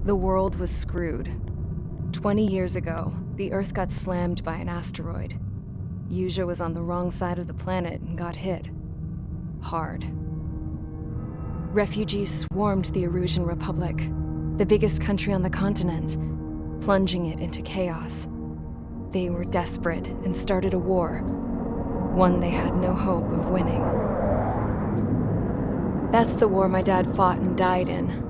The world was screwed. 20 years ago, the Earth got slammed by an asteroid. Usha was on the wrong side of the planet and got hit. Hard. Refugees swarmed the Erusian Republic, the biggest country on the continent, plunging it into chaos. They were desperate and started a war, one they had no hope of winning. That's the war my dad fought and died in.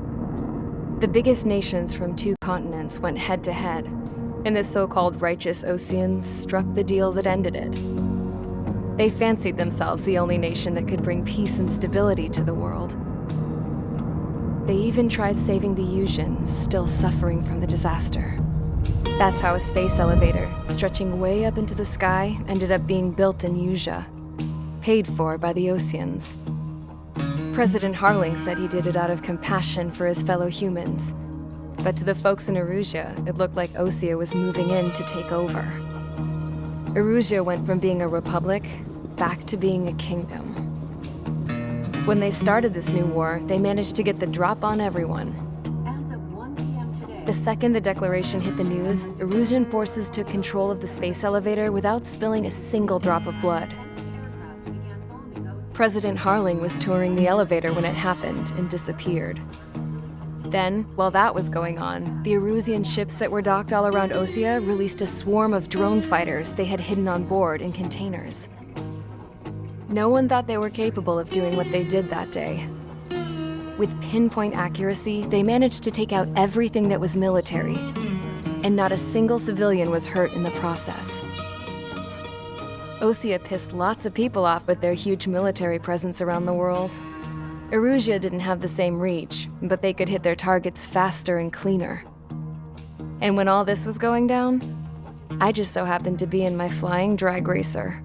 The biggest nations from 2 continents went head-to-head, and the so-called righteous Oseans struck the deal that ended it. They fancied themselves the only nation that could bring peace and stability to the world. They even tried saving the Usians, still suffering from the disaster. That's how a space elevator, stretching way up into the sky, ended up being built in Usha, paid for by the Oseans. President Harling said he did it out of compassion for his fellow humans. But to the folks in Erusia, it looked like Osea was moving in to take over. Erusia went from being a republic back to being a kingdom. When they started this new war, they managed to get the drop on everyone. As of 1 p.m. today, The second the declaration hit the news, Erusian forces took control of the space elevator without spilling a single drop of blood. President Harling was touring the elevator when it happened and disappeared. Then, while that was going on, the Erusian ships that were docked all around Osea released a swarm of drone fighters they had hidden on board in containers. No one thought they were capable of doing what they did that day. With pinpoint accuracy, they managed to take out everything that was military, and not a single civilian was hurt in the process. Osea pissed lots of people off with their huge military presence around the world. Erusia didn't have the same reach, but they could hit their targets faster and cleaner. And when all this was going down, I just so happened to be in my flying drag racer.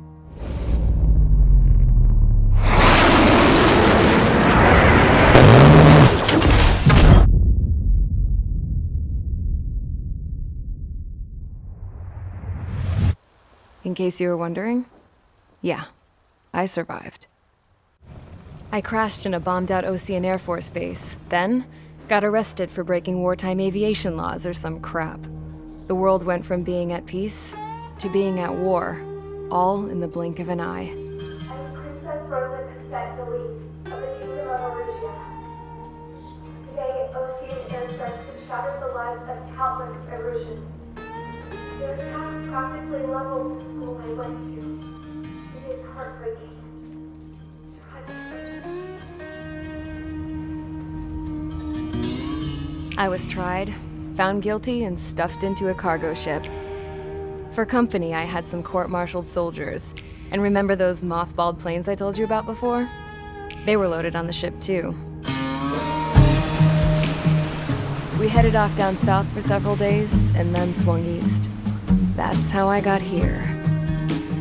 In case you were wondering, yeah, I survived. I crashed in a bombed-out Osean Air Force base, then got arrested for breaking wartime aviation laws or some crap. The world went from being at peace to being at war, all in the blink of an eye. I'm Princess Rosa Cassette Delise of the Kingdom of Erusia. Today, Osean airstrikes have shattered the lives of countless Erusians. Their attacks practically leveled the school I went to. It is heartbreaking. I was tried, found guilty, and stuffed into a cargo ship. For company, I had some court-martialed soldiers. And remember those mothballed planes I told you about before? They were loaded on the ship too. We headed off down south for several days, and then swung east. That's how I got here.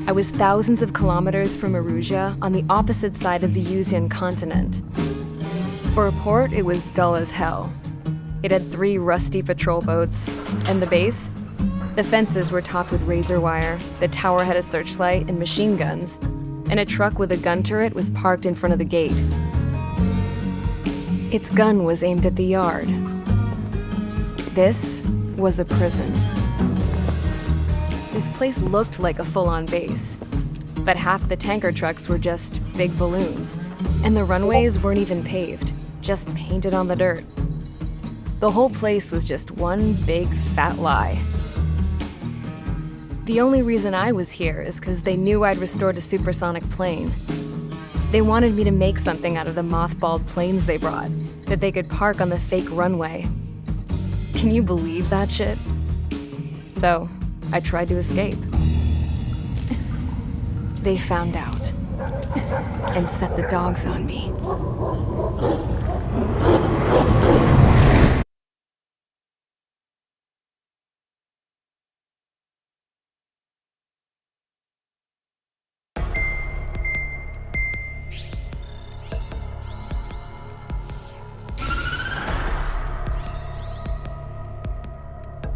I was thousands of kilometers from Erusia, on the opposite side of the Usian continent. For a port, it was dull as hell. It had 3 rusty patrol boats, and the base? The fences were topped with razor wire, the tower had a searchlight and machine guns, and a truck with a gun turret was parked in front of the gate. Its gun was aimed at the yard. This was a prison. This place looked like a full-on base, but half the tanker trucks were just big balloons, and the runways weren't even paved, just painted on the dirt. The whole place was just one big fat lie. The only reason I was here is because they knew I'd restored a supersonic plane. They wanted me to make something out of the mothballed planes they brought, that they could park on the fake runway. Can you believe that shit? So, I tried to escape. They found out and set the dogs on me.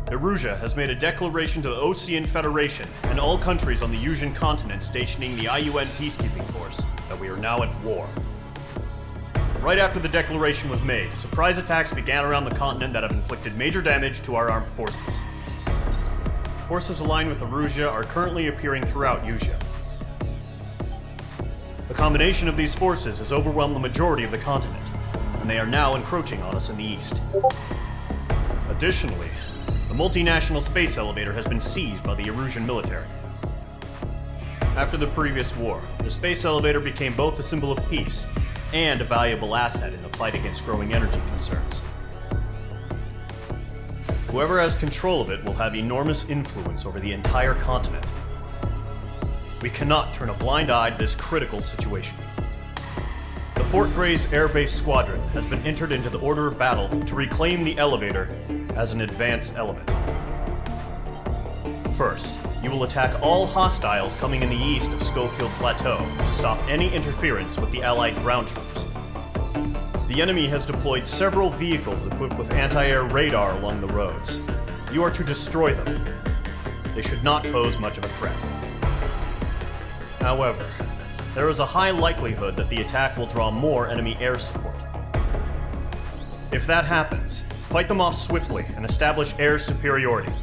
Erusia has made a declaration to the Osean Federation and all countries on the Usian continent stationing the IUN peacekeeping force that we are now at war. Right after the declaration was made, surprise attacks began around the continent that have inflicted major damage to our armed forces. Forces aligned with Erusia are currently appearing throughout Usea. The combination of these forces has overwhelmed the majority of the continent, and they are now encroaching on us in the east. Additionally, the multinational space elevator has been seized by the Erusian military. After the previous war, the space elevator became both a symbol of peace and a valuable asset in the fight against growing energy concerns. Whoever has control of it will have enormous influence over the entire continent. We cannot turn a blind eye to this critical situation. The Fort Gray's Air Base Squadron has been entered into the order of battle to reclaim the elevator as an advance element. First, you will attack all hostiles coming in the east of Schofield Plateau to stop any interference with the Allied ground troops. The enemy has deployed several vehicles equipped with anti-air radar along the roads. You are to destroy them. They should not pose much of a threat. However, there is a high likelihood that the attack will draw more enemy air support. If that happens, fight them off swiftly and establish air superiority.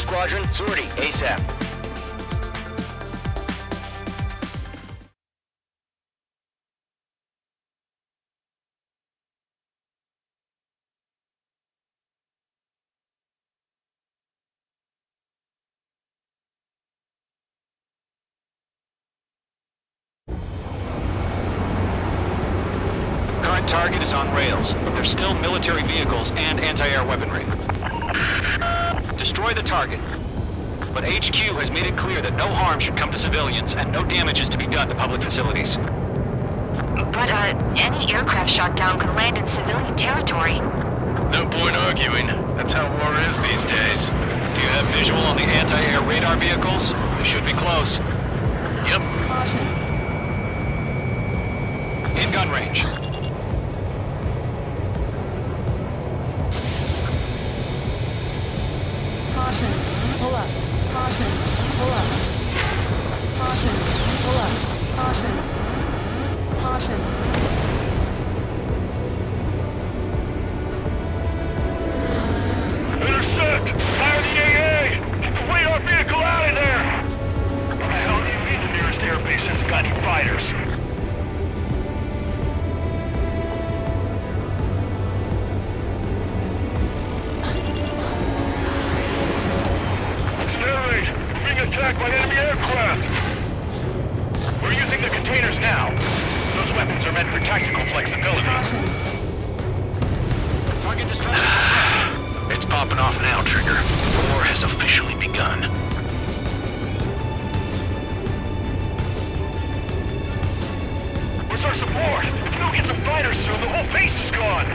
Squadron, sortie, ASAP. Current target is on rails, but there's still military vehicles and anti-air weaponry. Destroy the target. But HQ has made it clear that no harm should come to civilians and no damage is to be done to public facilities. But, any aircraft shot down could land in civilian territory. No point arguing. That's how war is these days. Do you have visual on the anti-air radar vehicles? They should be close. Yep. In gun range. Caution, pull up. Caution, pull up. Caution, pull up. Caution. Caution. Intercept! Fire the AA! Get the radar vehicle out of there! What the hell do you mean the nearest airbase hasn't got any fighters? Attacked by enemy aircraft! We're using the containers now. Those weapons are meant for tactical flexibility. Target destruction. It's popping off now, Trigger. War has officially begun. Where's our support? If we don't get some fighters soon, the whole base is gone!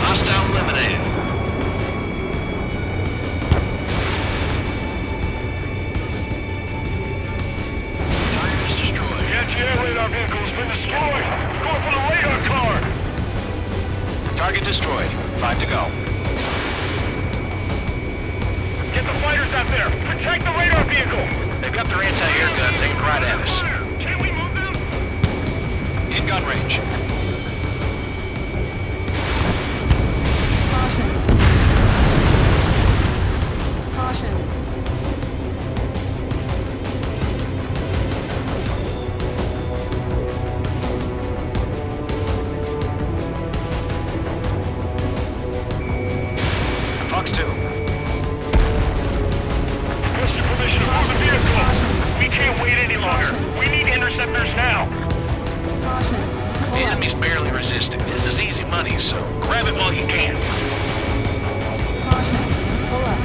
Hostile eliminated. Target's destroyed. The anti-air radar vehicle has been destroyed. Go for the radar car. Target destroyed. 5 to go. Get the fighters out there. Protect the radar vehicle. They've got their anti-air guns aimed right at us. Can we move them? In gun range. Caution. Fox 2. What's your permission to move the vehicle? We can't wait any longer. We need interceptors now. Caution. The enemy's barely resisting. This is easy money, so grab it while you can. Caution. Pull up.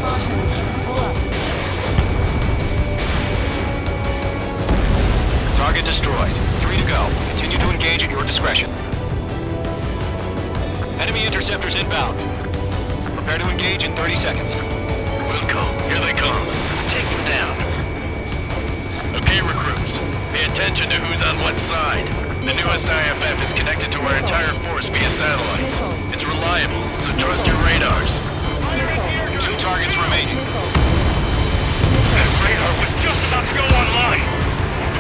Caution. Pull up. Target destroyed. 3 to go. Continue to engage at your discretion. Enemy interceptors inbound. Prepare to engage in 30 seconds. Wilco, here they come. Take them down. Okay, recruits. Pay attention to who's on what side. The newest IFF is connected to our entire force via satellites. It's reliable, so trust your radars. 2 targets remaining. That radar was just about to go online.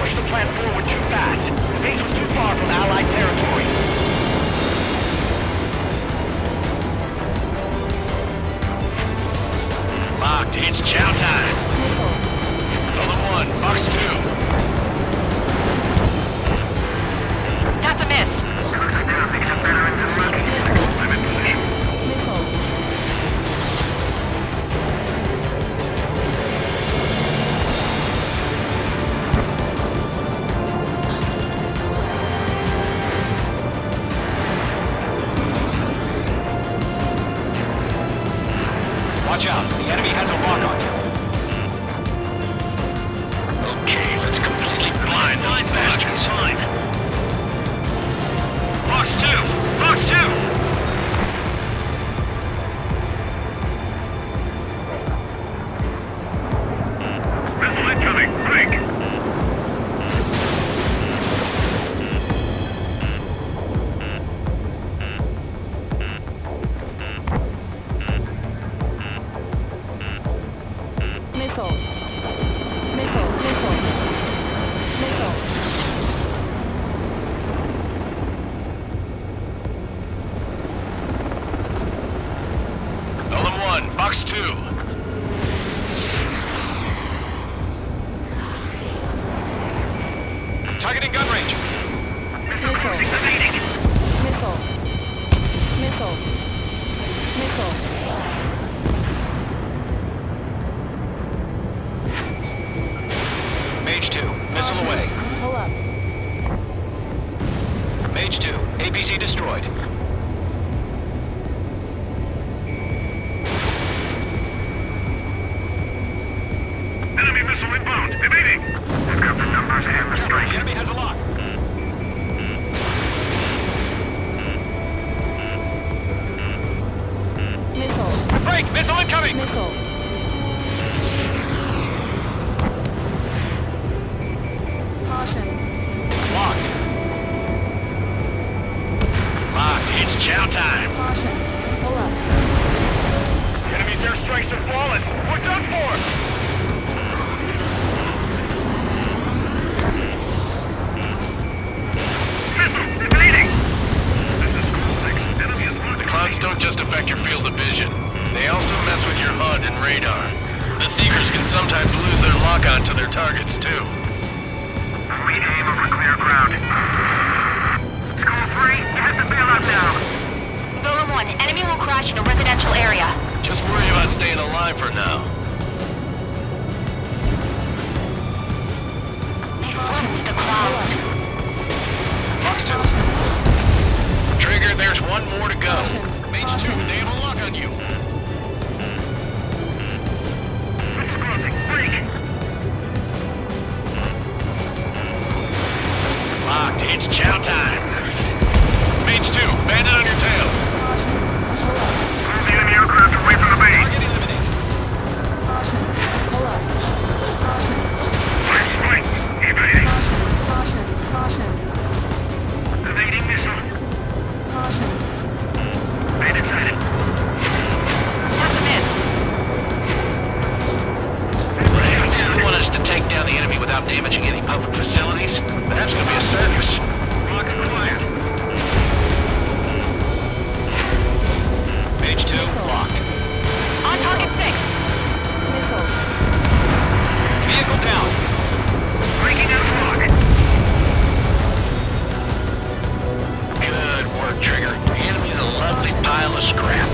Push the plan forward too fast. The base was too far from Allied territory. Locked. It's chow time. Other one. Box 2. That's a miss. Fox 2. Targeting gun range. Missile. Missile. Missile. Missile. Mage 2, missile away. Pull up. Mage 2, ABC destroyed. Enemy missile inbound. Evading. We've got the numbers and the The enemy has a lock. Missile. Break! Missile incoming! Missile. Caution. Locked. Locked. It's chow time. Caution. Pull up. Enemy's airstrikes are flawless. We're done for. Missile! Evading! This is School 6. Enemy is marked. The clouds don't just affect your field of vision. They also mess with your HUD and radar. The Seekers can sometimes lose their lock-on to their targets, too. We aim over clear ground. School 3, you have to bail out now. Golem 1, enemy will crash in a residential area. Just worry about staying alive for now. They flew into the clouds. Fox 2. Trigger, there's one more to go. Mage 2, they have a lock on you. Locked. It's chow time. Mage 2, bandit on your tail. Move the enemy aircraft away from the base. Target eliminated. Caution. Pull up. Caution. Right, evading. Caution. Caution. Evading missile. Caution. Bandit sighted. That's a miss. Rams, you want us to take down the enemy without damaging any public facilities? That's gonna be a circus. Rock acquired. Mage 2, locked. On target 6. Missile. Vehicle down. Breaking out rock. Good work, Trigger. The enemy's a lovely pile of scrap.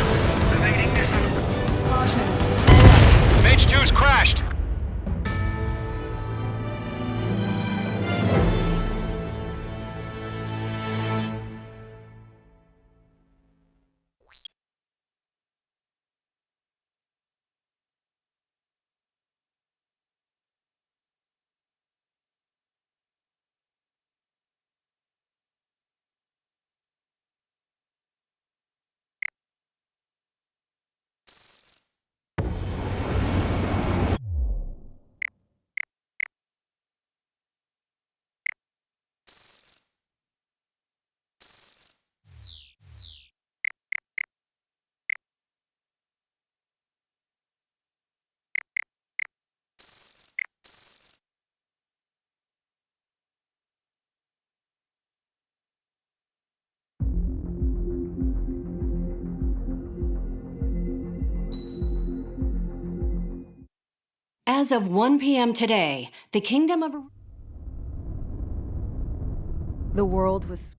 Evading missile. Caution. Mage 2's crashed. As of 1 p.m. today, the Kingdom of... The world was.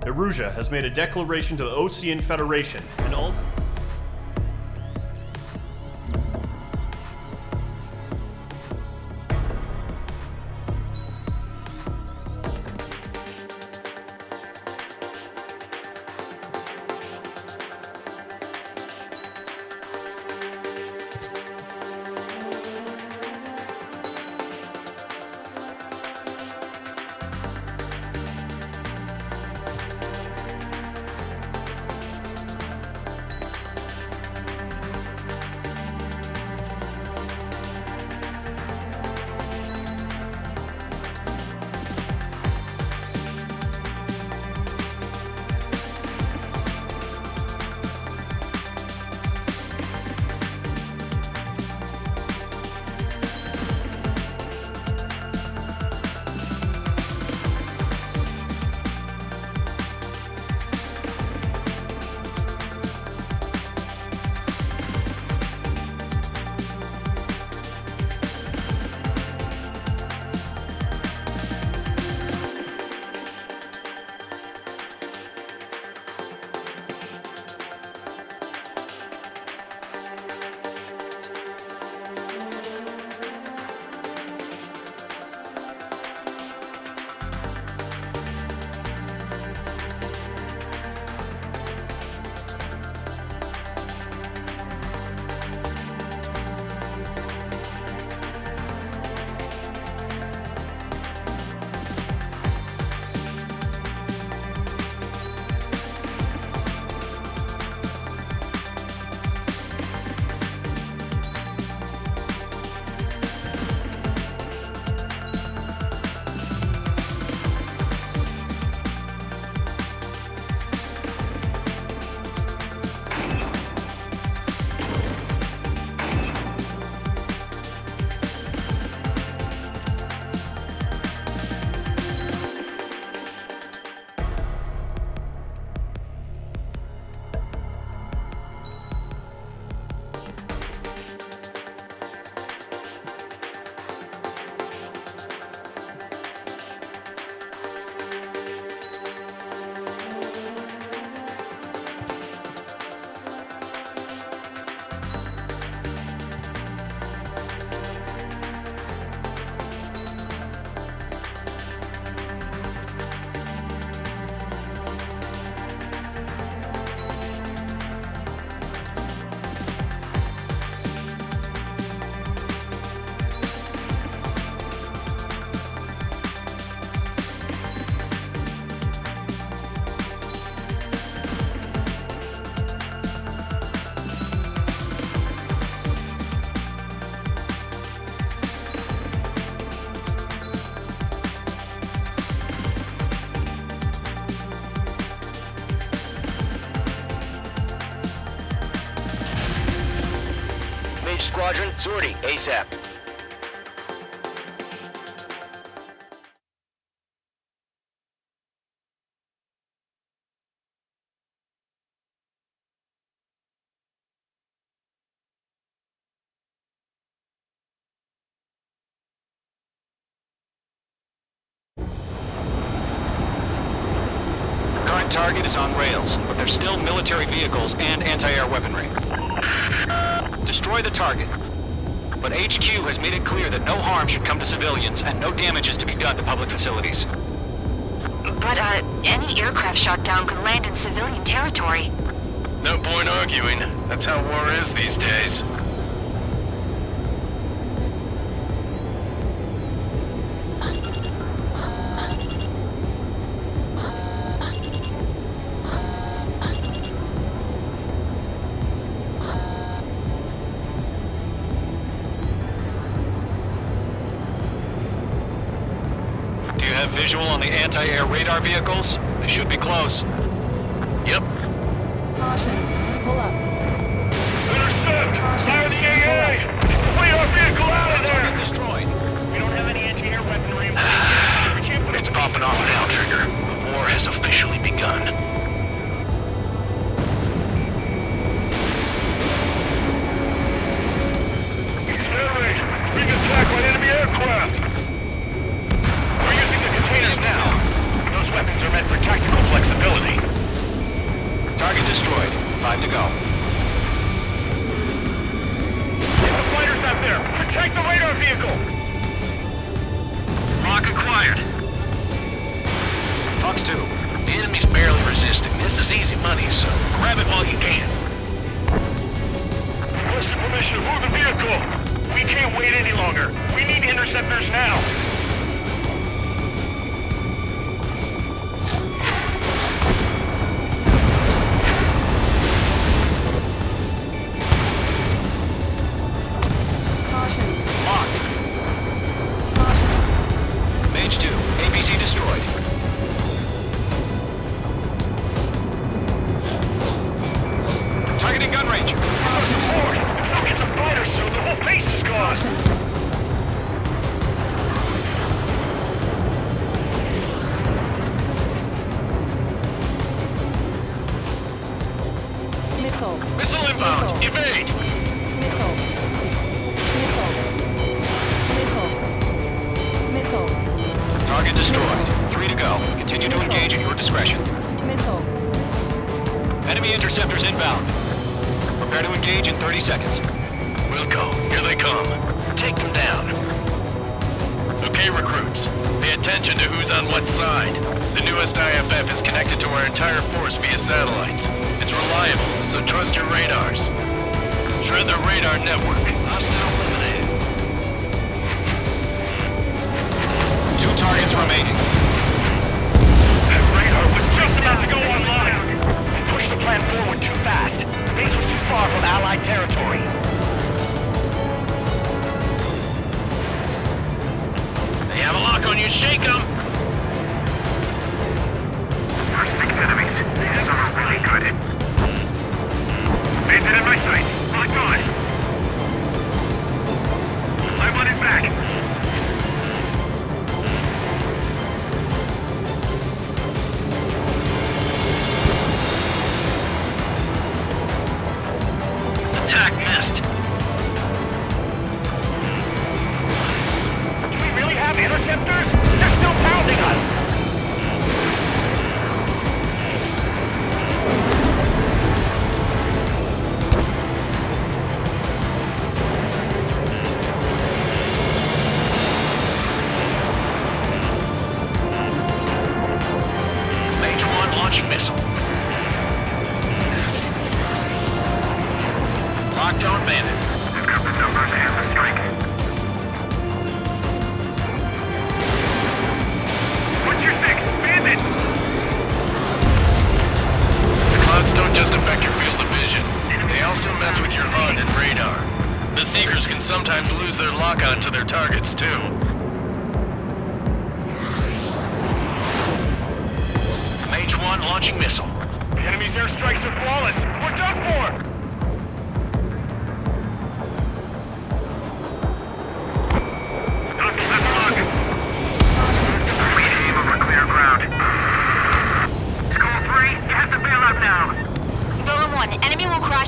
Erusia has made a declaration to the Osean Federation and all. H Squadron, sortie ASAP. Current target is on rails, but there's still military vehicles and anti-air weaponry. Destroy the target. But HQ has made it clear that no harm should come to civilians and no damage is to be done to public facilities. But, any aircraft shot down could land in civilian territory. No point arguing. That's how war is these days. Do you have visual on the anti-air radar vehicles? They should be close. Yep. Caution. Pull up. Intercept! Fire the AA! Clear our vehicle out of Target destroyed. We don't have any anti-air weaponry in place. It's popping off now, Trigger. The war has officially begun. Accelerate! Being attacked by enemy aircraft! We're using the containers now. Those weapons are meant for tactical flexibility. Target destroyed. 5 to go. Get the fighters out there! Protect the radar vehicle! Lock acquired. Fox 2. The enemy's barely resisting. This is easy money, so grab it while you can. Requesting permission to move the vehicle. We can't wait any longer. We need interceptors now. Caution. Locked. Caution. Mage 2. ABC destroyed. Targeting gun range. Support! If we get the fighters soon, the whole base is gone. Missile. Missile inbound. Evade. Missile. Missile. Missile. Target destroyed. 3 to go. Continue to engage at your discretion. Missile. Enemy interceptors inbound. Prepare to engage in 30 seconds. Wilco, here they come. Take them down. Okay, recruits. Pay attention to who's on what side. The newest IFF is connected to our entire force via satellites. It's reliable, so trust your radars. Shred their radar network. Hostile eliminated. 2 targets remaining. That radar was just about to go online. We pushed the plan forward too fast. The base was too far from Allied territory. They have a lock on you. Shake them. First 6 enemies. These are really good. Bandit in my sight. Locked on. I'm on it back. Attack missed. Do we really have interceptors? They're still pounding us. Mage 1 launching missile. Lockdown bandit. We've got the numbers and the strike. What's your six? Bandit! The clouds don't just affect your field of vision. They also mess with your HUD and radar. The Seekers can sometimes lose their lock-on to their targets, too. Mage 1 launching missile. The enemy's airstrikes are flawless. We're done for!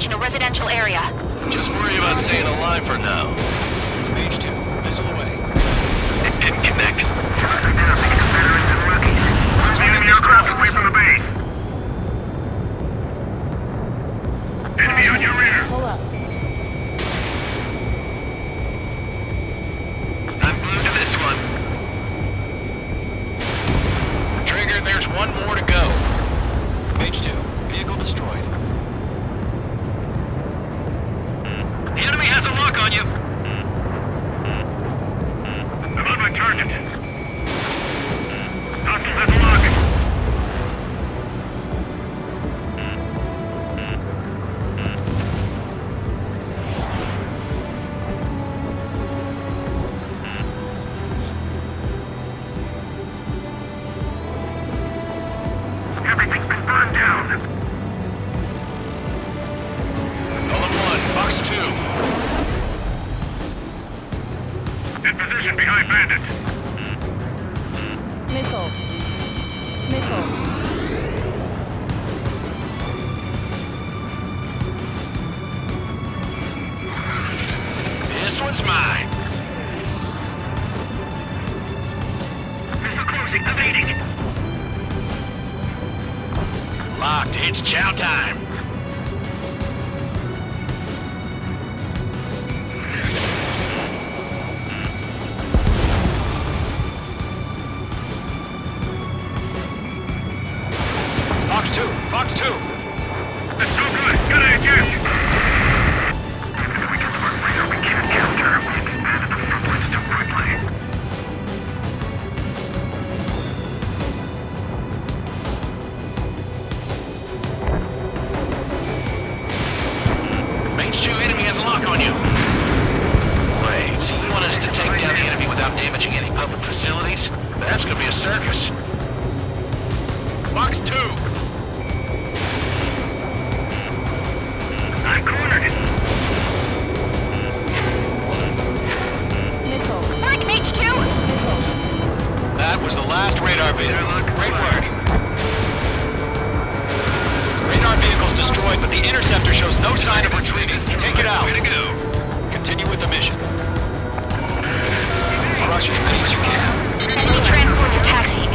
approaching a residential area. Just worry about staying alive for now. Mage 2, missile away. It didn't connect. Target destroyed. away from the base. Enemy on your rear. Pull up. I'm glued to this one. Trigger, there's one more to go. Mage 2, vehicle destroyed. The enemy has a lock on you. I'm on my target. Hostile has a lock. Everything's been burned down. Column 1, Fox 2. In position behind Bandit. Missile. Missile. This one's mine. Missile closing, evading. Locked, it's chow time. Fox 2, Fox 2. That's no good. Good idea. We can work later. We can't capture it. We expanded the front lines too quickly. Mage 2, enemy has a lock on you. Wait, so you want us to take down the enemy without damaging any public facilities? That's gonna be a circus. Fox 2. I'm cornered. Missile. Mark Mage 2! That was the last radar vehicle. Great work. Radar vehicle's destroyed, but the interceptor shows no sign of retreating. Take it out. Way to go. Continue with the mission. Crush as many as you can. Enemy transports are taxiing.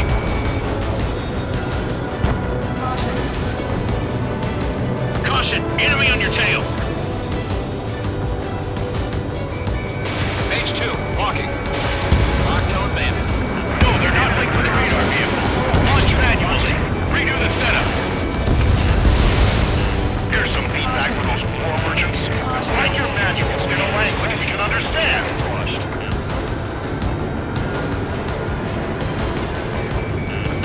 Caution, enemy on your tail. Mage 2, walking. Lockdown bandit. No, they're not linked to the radar vehicle. Launch manually. Redo the setup. Here's some feedback for those floor merchants. Write your manuals in a language we can understand.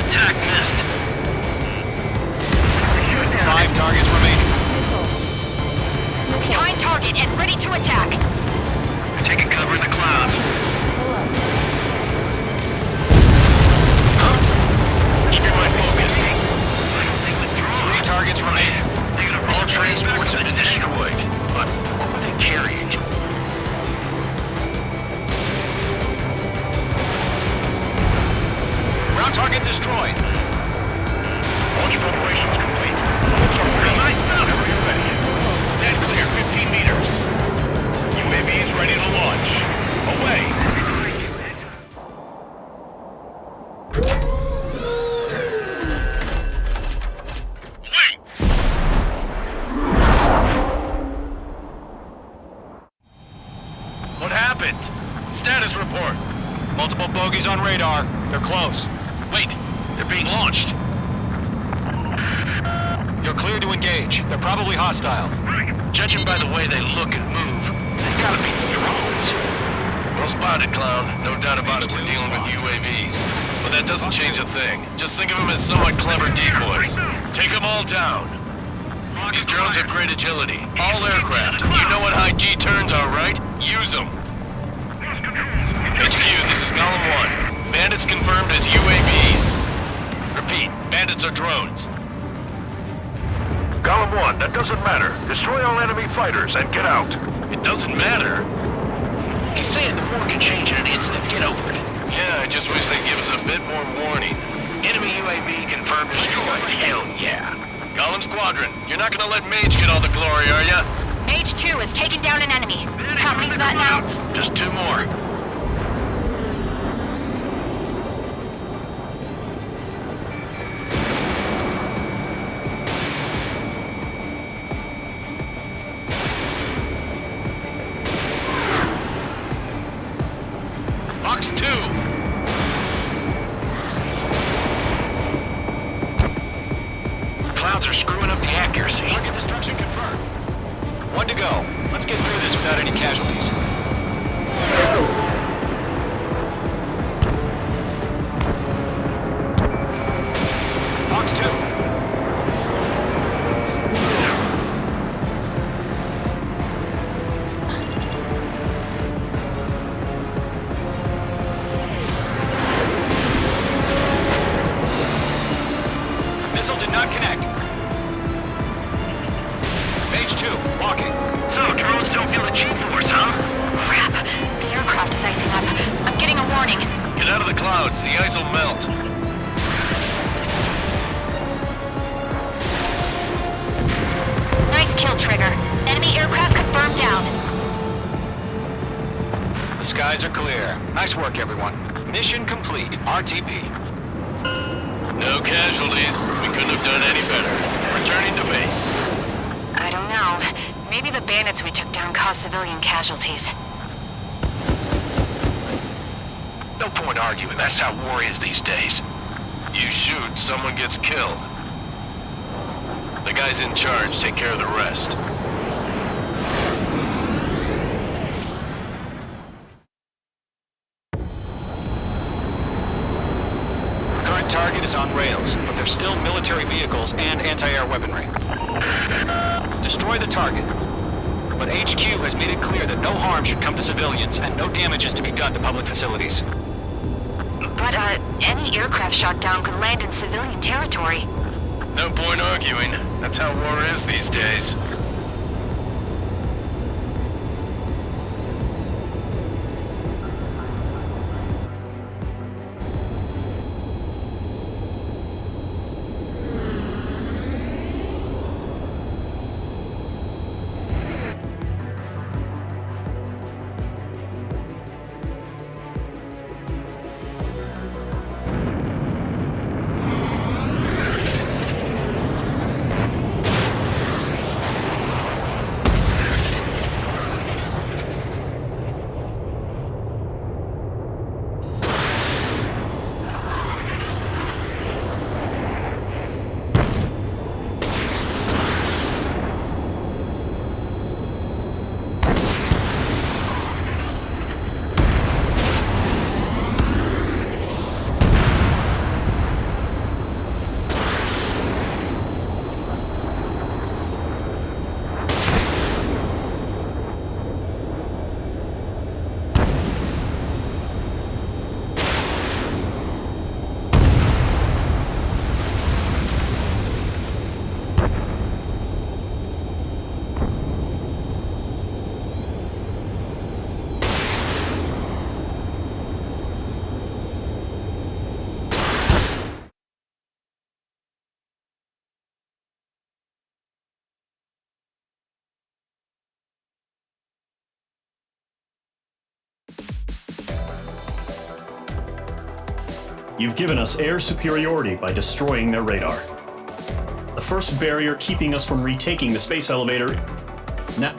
Attack missed. 5 targets remaining. Behind target and ready to attack. We're taking cover in the clouds. Pull up. Huh? Keep my focus. 3 targets remaining. All transports have been destroyed. But what were they carrying? Ground target destroyed. Launch preparations complete. Whenever you're ready. Stand clear, 15 meters. UAV is ready to launch. Away. Wait! What happened? Status report. Multiple bogies on radar. They're close. Wait, they're being launched. You're clear to engage. They're probably hostile. Judging by the way they look and move, they gotta be drones. Well spotted, clown. No doubt about it, we're dealing with UAVs. But that doesn't change a thing. Just think of them as somewhat clever decoys. Take them all down. These drones have great agility. All aircraft. You know what high G turns are, right? Use them. HQ, this is Column 1. Bandits confirmed as UAVs. Repeat, bandits are drones. Column 1, that doesn't matter. Destroy all enemy fighters and get out. It doesn't matter. He's saying the war can change in an instant. Get over it. Yeah, I just wish they'd give us a bit more warning. Enemy UAV confirmed destroyed. Hell yeah. Column Squadron, you're not gonna let Mage get all the glory, are ya? Mage 2 is taking down an enemy. How many's that now? Just 2 more. Fox 2! Clouds are screwing up the accuracy. Target destruction confirmed. 1 to go. Let's get through this without any casualties. Fox 2. Missile did not connect. Mage 2, walking. So, drones don't feel the G-force, huh? Crap. The aircraft is icing up. I'm getting a warning. Get out of the clouds, the ice will melt. Nice kill, Trigger. Enemy aircraft confirmed down. The skies are clear. Nice work, everyone. Mission complete. RTB. No casualties. We couldn't have done any better. Returning to base. I don't know. Maybe the bandits we took down caused civilian casualties. No point arguing. That's how war is these days. You shoot, someone gets killed. The guys in charge take care of the rest. Current target is on rails, but there's still military vehicles and anti-air weaponry. Destroy the target. But HQ has made it clear that no harm should come to civilians and no damage is to be done to public facilities. But, any aircraft shot down could land in civilian territory. No point arguing. That's how war is these days. You've given us air superiority by destroying their radar. The first barrier keeping us from retaking the space elevator. Now.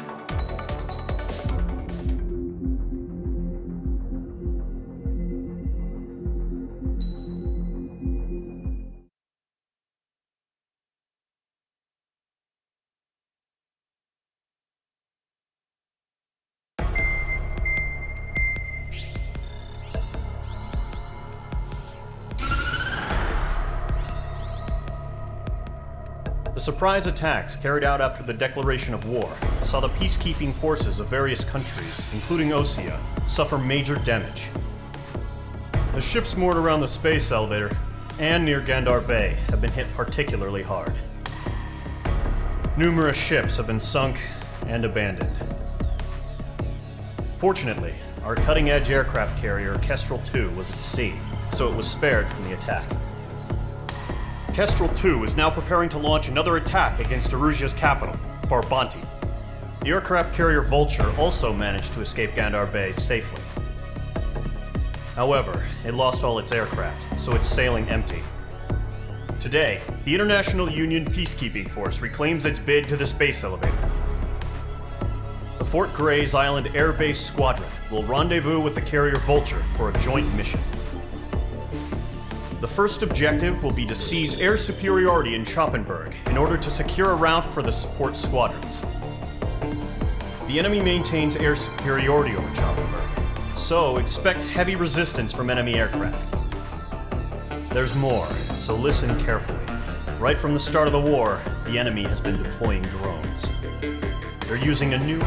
The surprise attacks carried out after the declaration of war saw the peacekeeping forces of various countries, including Osea, suffer major damage. The ships moored around the space elevator and near Gandar Bay have been hit particularly hard. Numerous ships have been sunk and abandoned. Fortunately, our cutting-edge aircraft carrier Kestrel II was at sea, so it was spared from the attack. Kestrel 2 is now preparing to launch another attack against Erusia's capital, Farbanti. The aircraft carrier Vulture also managed to escape Gandar Bay safely. However, it lost all its aircraft, so it's sailing empty. Today, the International Union Peacekeeping Force reclaims its bid to the space elevator. The Fort Gray's Island Air Base Squadron will rendezvous with the carrier Vulture for a joint mission. The first objective will be to seize air superiority in Choppenberg in order to secure a route for the support squadrons. The enemy maintains air superiority over Choppenberg, so expect heavy resistance from enemy aircraft. There's more, so listen carefully. Right from the start of the war, the enemy has been deploying drones. They're using a new...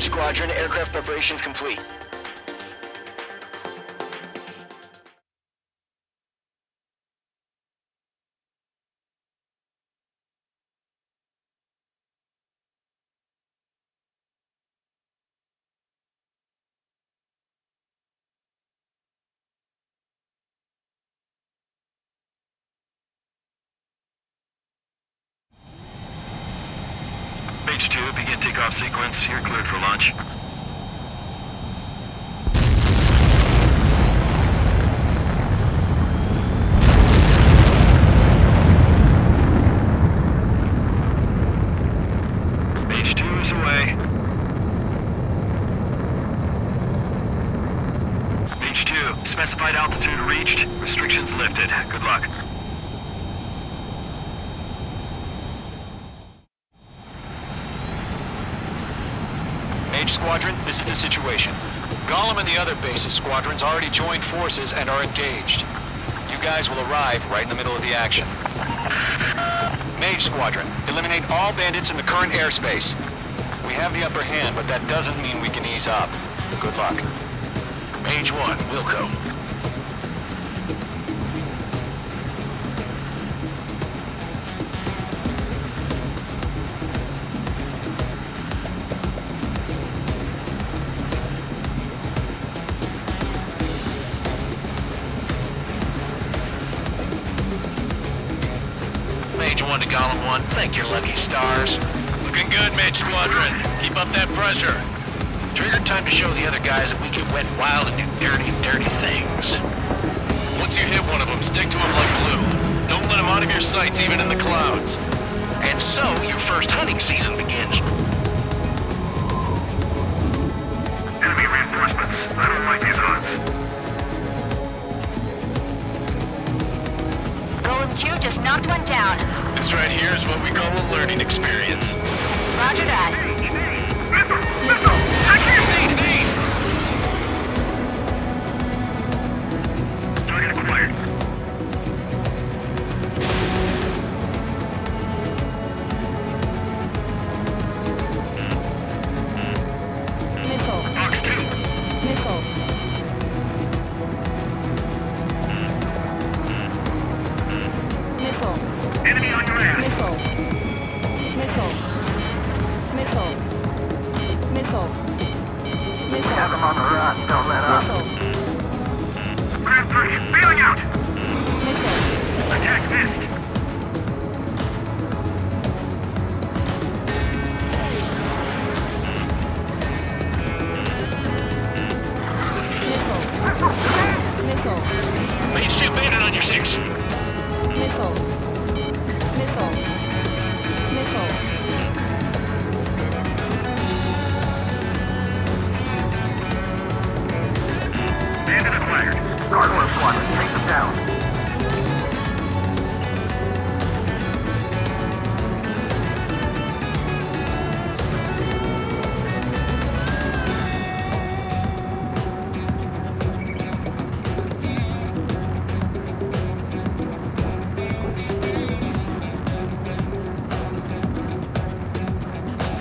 Squadron, aircraft preparations complete. H2, begin takeoff sequence. You're cleared for launch. H2 is away. H2, specified altitude reached. Restrictions lifted. Good luck. Squadron, this is the situation. Gollum and the other base's squadrons already joined forces and are engaged. You guys will arrive right in the middle of the action. Mage Squadron, eliminate all bandits in the current airspace. We have the upper hand, but that doesn't mean we can ease up. Good luck. Mage 1, Wilco. Mage 1 to Gollum 1, thank your lucky stars. Looking good, Mage Squadron. Keep up that pressure. Trigger time to show the other guys that we can wet wild and do dirty, dirty things. Once you hit one of them, stick to him like glue. Don't let him out of your sights, even in the clouds. And so, your first hunting season begins. Enemy reinforcements. I don't like these odds. Golem 2 just knocked one down. This right here is what we call a learning experience. Roger that. Target acquired. Missile. Fox 2. Missile. Missile. Enemy on your Have them on the run. Don't let up. Grand 3, bailing out! Attack missed. HQ bandit on your 6. Bandit acquired. Gargoyle squadron, take them down.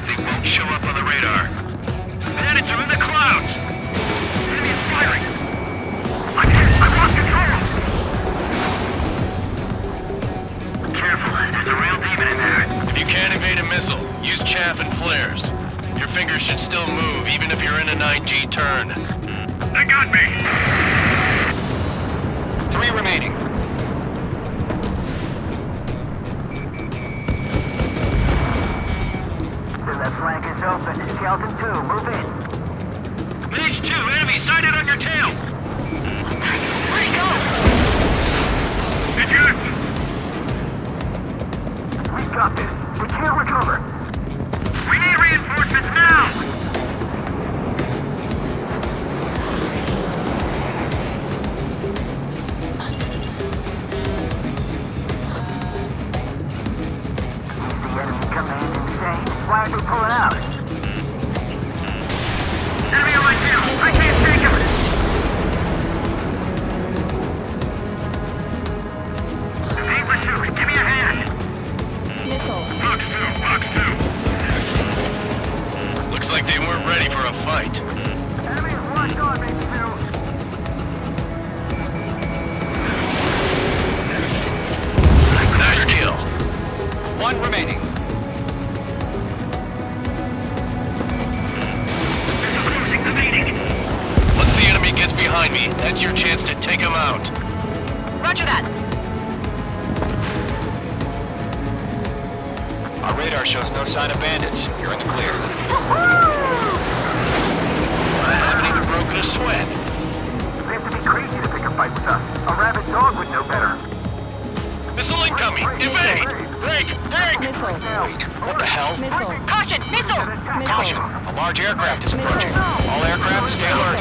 They won't show up on the radar. Bandits are in the clouds! Enemy is firing. I'm hit. I've lost control. Careful. There's a real demon in there. If you can't evade a missile, use chaff and flares. Your fingers should still move, even if you're in a 9G turn. They got me. 3 remaining. The flank is open. Skeleton 2, move in. Mage 2, enemy sighted on your tail! Where'd he go? Did you? We've got this. We can't recover. We need reinforcements now. The enemy command insane. Why aren't they pulling out? Enemy on my tail. I can't take him. Aim pursuit. Give me a hand. Box 2. Looks like they weren't ready for a fight. Enemy is locked on, Mate 2. Nice kill. 1 remaining. Once the enemy gets behind me, that's your chance to take him out. Roger that. Our radar shows no sign of bandits. You're in the clear. I haven't even broken a sweat. They have to be crazy to pick a fight with us. A rabid dog would know better. Missile incoming! Evade! Break! Break! Wait, what the hell? Caution! Missile! Caution! A large aircraft is approaching. All aircraft, stay alert.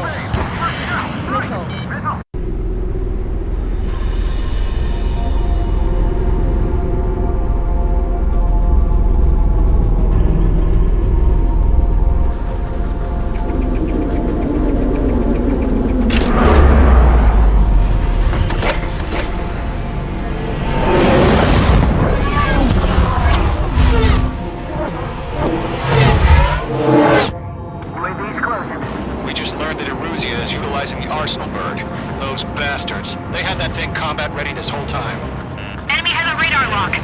We just learned that Eruzia is utilizing the Arsenal bird. Those bastards. They had that thing combat ready this whole time. Enemy has a radar lock.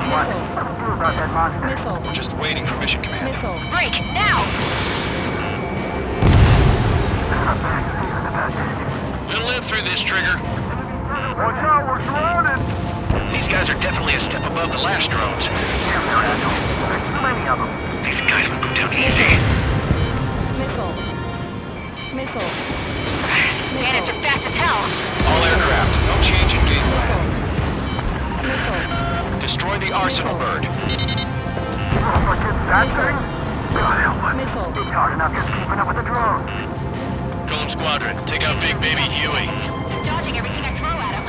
What do about that monster? We're just waiting for mission command. Break! Now! We'll live through this, Trigger. Watch out, we're surrounded! These guys are definitely a step above the last drones. Damn, they're agile. There's too many of them. These guys will go down easy. Bandits are fast as hell. All aircraft, no change in game plan. Destroy the Arsenal bird. Like that thing? God help us. It's hard enough just keeping up with the drones. Golem Squadron, take out Big Baby Huey. They're dodging everything I throw at them.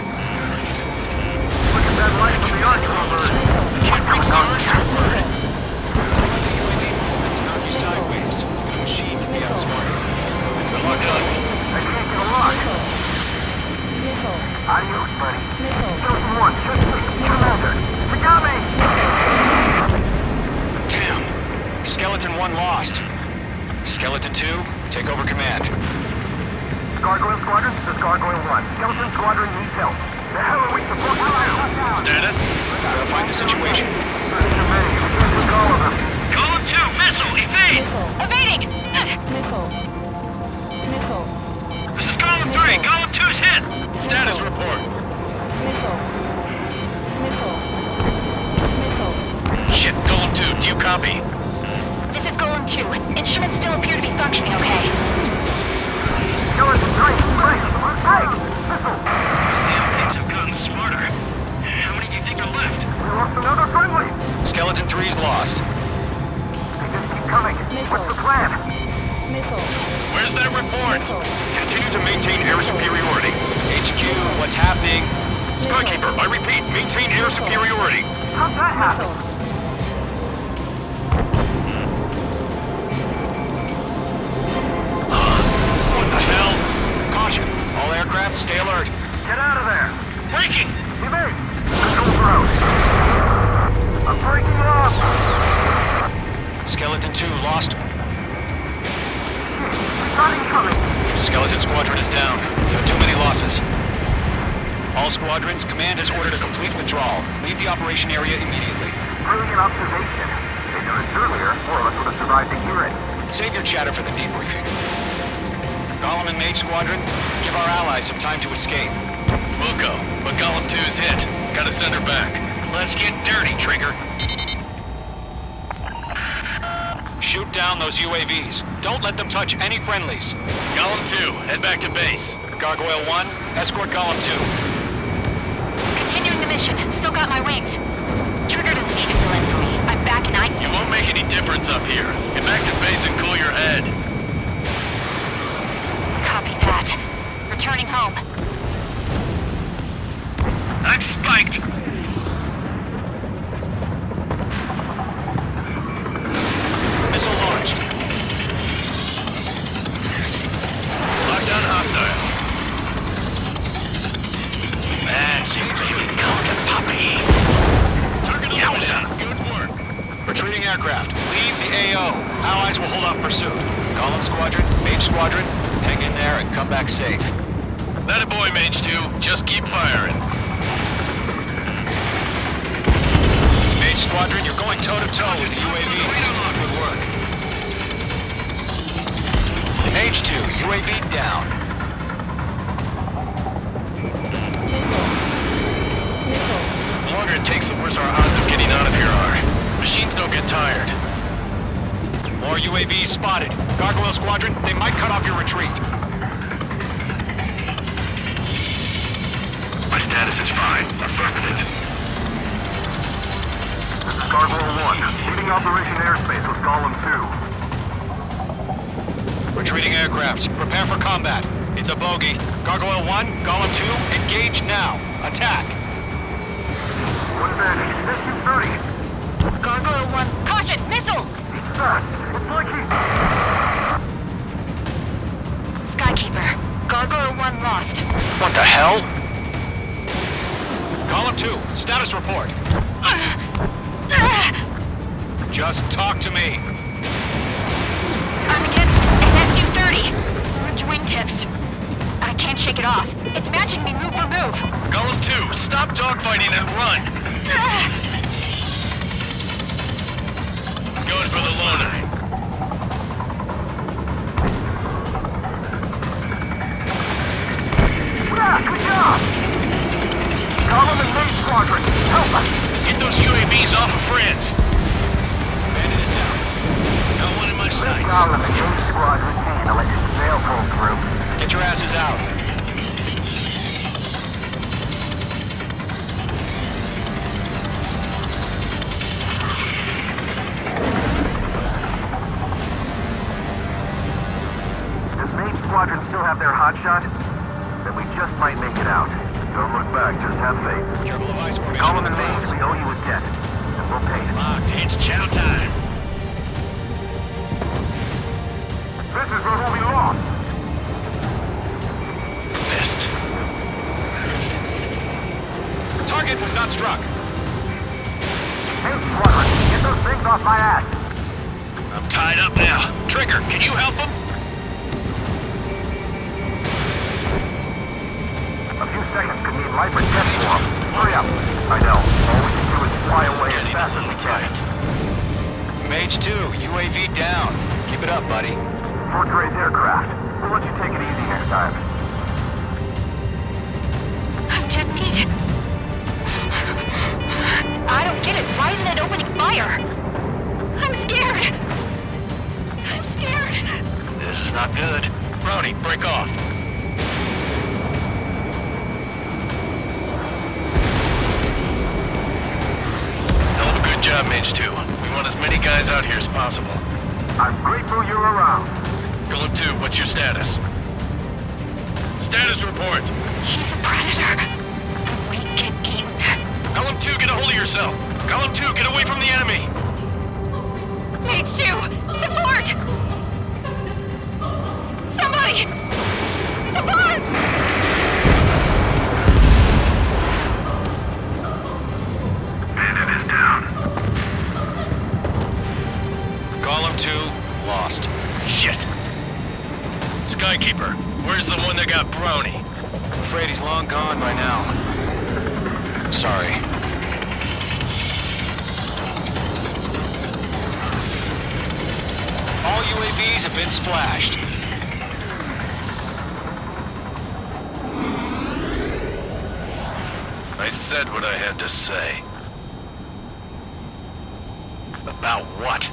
Look at that light from the Arsenal bird. Can't reach the Arsenal bird. Let's knock you sideways. The machine can be outsmarted. Good luck, Doug. I can't get a lock. Adios, buddy. Chosen 1, just me. Commander. We got me! Damn. Skeleton 1 lost. Skeleton 2, take over command. Gargoyle Squadron, this is Gargoyle 1. Skeleton Squadron needs help. The hell are we supposed to do? Status? Verifying the situation. Too many. We can't take all of them. Golem 2, missile, evade! Evading! Nickel. Nickel. This is Golem 3. Golem 2's hit. Status report. Nickel. Nickel. Nickel. Shit, Golem 2, do you copy? This is Golem 2. Instruments still appear to be functioning okay. Skeleton 3, hey! Missile! Damn things have gotten smarter. How many do you think are left? We lost another friendly! Skeleton 3's lost. They just keep coming. What's the plan? Nickel. Where's that report? Continue to maintain air superiority. HQ, what's happening? Skykeeper, I repeat, maintain air superiority. How'd that happen? What the hell? Caution. All aircraft, stay alert. Get out of there! Breaking! Evade! Control ground! I'm breaking off! Skeleton 2 lost. Not incoming! Skeleton Squadron is down. There are too many losses. All squadrons, command has ordered a complete withdrawal. Leave the operation area immediately. Brilliant observation. They noticed earlier, more of us would have survived to hear it. Save your chatter for the debriefing. Golem and Mage Squadron, give our allies some time to escape. We'll go, but Golem 2's hit. Gotta send her back. Let's get dirty, Trigger. Shoot down those UAVs. Don't let them touch any friendlies. Golem 2, head back to base. Gargoyle 1, escort Golem 2. Continuing the mission. Still got my wings. Trigger doesn't need to fill in for me. I'm back and You won't make any difference up here. Get back to base and cool your head. Copy that. Returning home. I'm spiked. Missile launched. Lockdown hostile. That's it, baby. Come to Poppy. Target eliminated. Good work. Retreating aircraft. Leave the AO. Allies will hold off pursuit. Golem Squadron, Mage Squadron, hang in there and come back safe. That a boy, Mage 2. Just keep firing. Mage Squadron, you're going toe-to-toe with the UAVs. Good work. Mage 2, UAV down. The longer it takes, the worse our odds of getting out of here are. Machines don't get tired. More UAVs spotted. Gargoyle Squadron, they might cut off your retreat. My status is fine. Affirmative. This is Gargoyle 1, leading Operation Airspace with Golem 2. Retreating aircrafts, prepare for combat. It's a bogey. Gargoyle 1, Golem 2, engage now. Attack. One advantage. SU-30. Gargoyle 1. Caution! Missile! It's like he... Skykeeper. Gargoyle 1 lost. What the hell? Golem 2, status report. Just talk to me. I'm against an SU-30. Orange wingtips. I can't shake it off. It's matching me move for move. Golem 2, stop dogfighting and run. Going for the loner. Yeah, good job! Golem and Mage Squadron, help us! Get those UAVs off of France. Bandit is down. Got one in my Let sights. Golem and Mage Squadron can let your sail pull through. Get your asses out. Does Mage Squadron still have their hotshot? Then we just might make it out. Don't look back, just have faith. Careful of ice formation Golem on the and Mage, clouds. we owe you a debt. And we'll pay it. Locked. It's chow time. This is where we'll be lost. Missed. Target was not struck. Mage Squadron, get those things off my ass. I'm tied up now. Trigger, can you help him? A few seconds could mean life or death for them. Hurry up. I know. All we can do is fly away as fast as we can. Mage 2, UAV down. Keep it up, buddy. Fort Gray's aircraft. We'll let you take it easy next time. I'm dead meat. I don't get it. Why isn't it opening fire? I'm scared. I'm scared. This is not good. Brownie, break off. Hell of a good job, Mage 2. We want as many guys out here as possible. I'm grateful you're around. Golem 2, what's your status? Status report. He's a predator. We get eaten. Golem 2, get a hold of yourself. Golem 2, get away from the enemy. Mage 2, support! Somebody! Support! Bandit is down. Golem 2, lost. Shit. Skykeeper, where's the one that got Brownie? I'm afraid he's long gone by now. Sorry. All UAVs have been splashed. I said what I had to say. About what?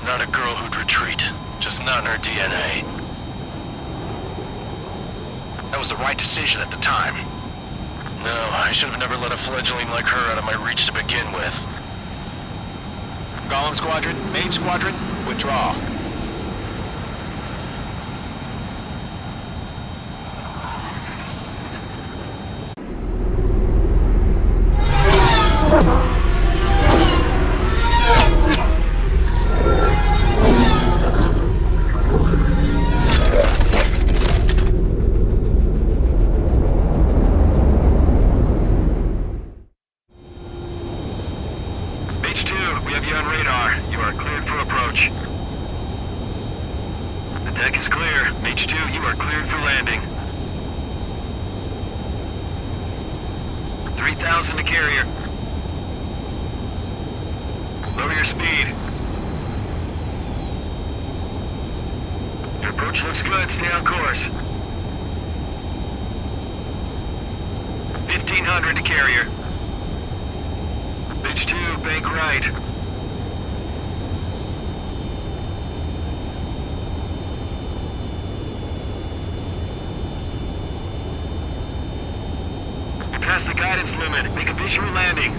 Not a girl who'd retreat. Just not in her DNA. That was the right decision at the time. No, I should have never let a fledgling like her out of my reach to begin with. Golem Squadron, Mage Squadron, withdraw. H2, we have you on radar. You are cleared for approach. The deck is clear. H2, you are cleared for landing. 3,000 to carrier. Lower your speed. Your approach looks good. Stay on course. 1,500 to carrier. H2, bank right. You're past the guidance limit. Make a visual landing.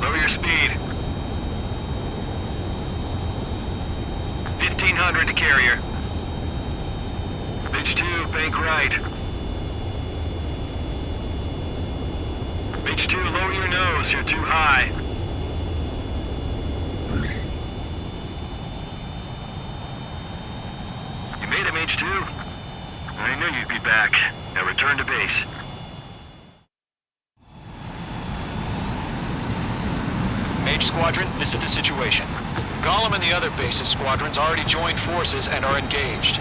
Lower your speed. 1,500 to carrier. H2, bank right. H2, lower your nose. You're too high. You made him, H2. I knew you'd be back. Now return to base. Mage Squadron, this is the situation. Golem and the other bases squadrons already joined forces and are engaged.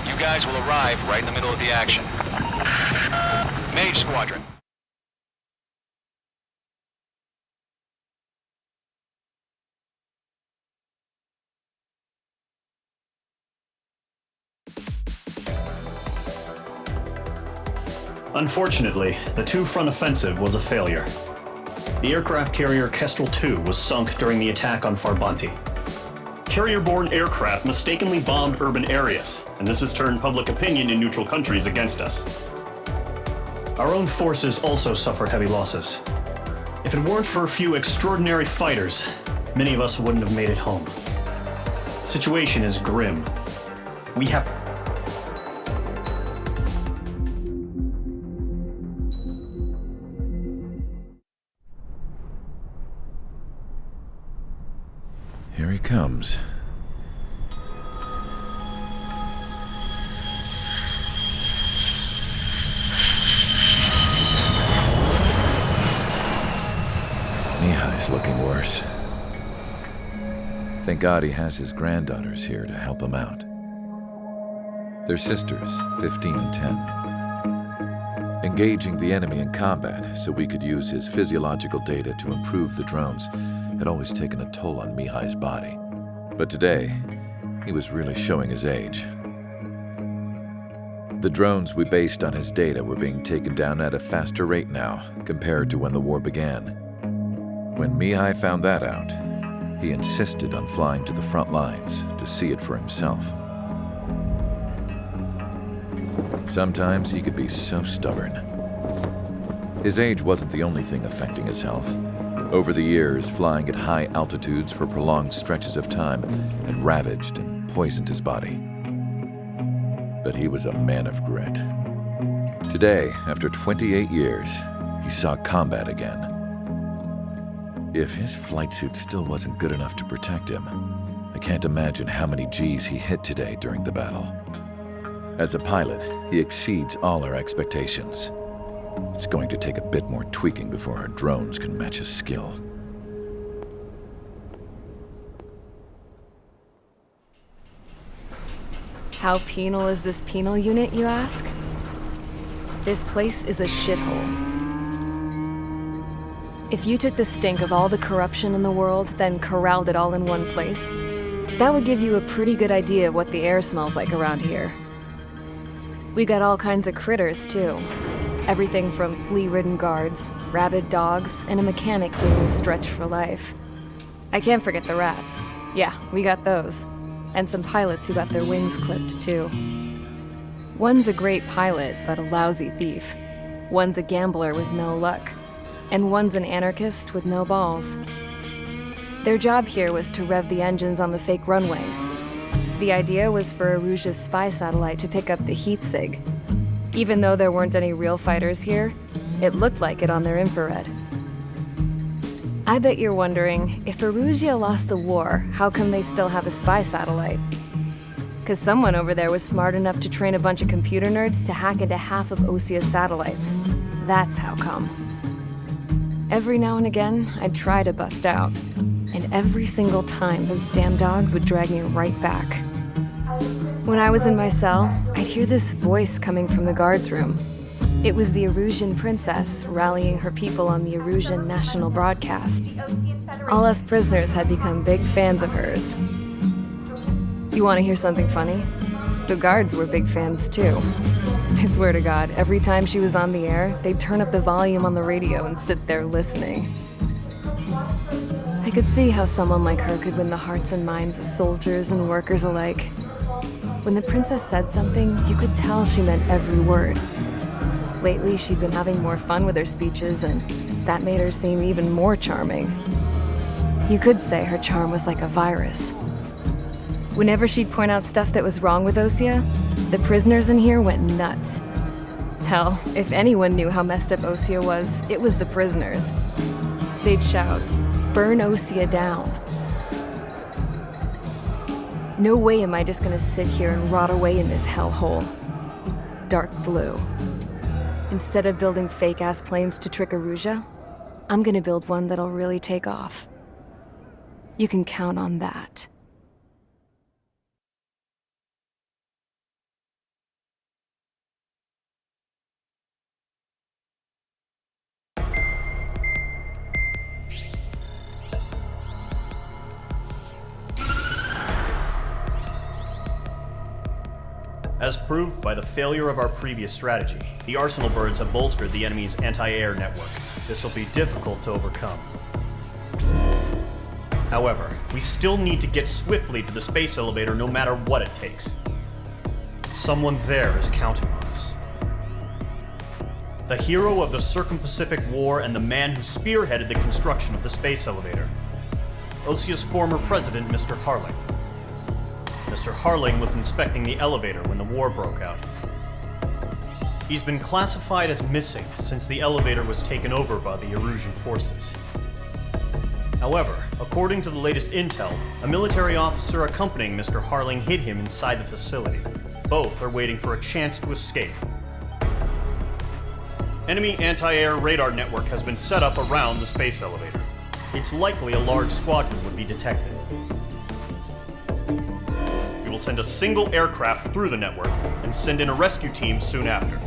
You guys will arrive right in the middle of the action. Mage Squadron. Unfortunately, the two-front offensive was a failure. The aircraft carrier Kestrel II was sunk during the attack on Farbanti. Carrier-borne aircraft mistakenly bombed urban areas, and this has turned public opinion in neutral countries against us. Our own forces also suffered heavy losses. If it weren't for a few extraordinary fighters, many of us wouldn't have made it home. The situation is grim. We have... Here he comes. Mihai's looking worse. Thank God he has his granddaughters here to help him out. They're sisters, 15 and 10. Engaging the enemy in combat so we could use his physiological data to improve the drones had always taken a toll on Mihai's body. But today, he was really showing his age. The drones we based on his data were being taken down at a faster rate now compared to when the war began. When Mihai found that out, he insisted on flying to the front lines to see it for himself. Sometimes he could be so stubborn. His age wasn't the only thing affecting his health. Over the years, flying at high altitudes for prolonged stretches of time had ravaged and poisoned his body. But he was a man of grit. Today, after 28 years, he saw combat again. If his flight suit still wasn't good enough to protect him, I can't imagine how many Gs he hit today during the battle. As a pilot, he exceeds all our expectations. It's going to take a bit more tweaking before our drones can match his skill. How penal is this penal unit, you ask? This place is a shithole. If you took the stink of all the corruption in the world, then corralled it all in one place, that would give you a pretty good idea of what the air smells like around here. We got all kinds of critters, too. Everything from flea-ridden guards, rabid dogs, and a mechanic doing the stretch for life. I can't forget the rats. Yeah, we got those. And some pilots who got their wings clipped, too. One's a great pilot, but a lousy thief. One's a gambler with no luck. And one's an anarchist with no balls. Their job here was to rev the engines on the fake runways. The idea was for Erusia's spy satellite to pick up the heat sig. Even though there weren't any real fighters here, it looked like it on their infrared. I bet you're wondering, if Erusia lost the war, how come they still have a spy satellite? 'Cause someone over there was smart enough to train a bunch of computer nerds to hack into half of Osia's satellites. That's how come. Every now and again, I'd try to bust out. And every single time, those damn dogs would drag me right back. When I was in my cell, I'd hear this voice coming from the guards room. It was the Erusian princess rallying her people on the Erusian national broadcast. All us prisoners had become big fans of hers. You want to hear something funny? The guards were big fans too. I swear to God, every time she was on the air, they'd turn up the volume on the radio and sit there listening. I could see how someone like her could win the hearts and minds of soldiers and workers alike. When the princess said something, you could tell she meant every word. Lately, she'd been having more fun with her speeches, and that made her seem even more charming. You could say her charm was like a virus. Whenever she'd point out stuff that was wrong with Osia, the prisoners in here went nuts. Hell, if anyone knew how messed up Osia was, it was the prisoners. They'd shout, "Burn Osia down." No way am I just gonna sit here and rot away in this hellhole. Dark blue. Instead of building fake-ass planes to trick Erusia, I'm gonna build one that'll really take off. You can count on that. As proved by the failure of our previous strategy, the Arsenal birds have bolstered the enemy's anti-air network. This will be difficult to overcome. However, we still need to get swiftly to the space elevator no matter what it takes. Someone there is counting on us. The hero of the Circum-Pacific War and the man who spearheaded the construction of the space elevator. Osia's former president, Mr. Harling. Mr. Harling was inspecting the elevator when the war broke out. He's been classified as missing since the elevator was taken over by the Erusian forces. However, according to the latest intel, a military officer accompanying Mr. Harling hid him inside the facility. Both are waiting for a chance to escape. Enemy anti-air radar network has been set up around the space elevator. it's likely a large squadron would be detected. We will send a single aircraft through the network and send in a rescue team soon after.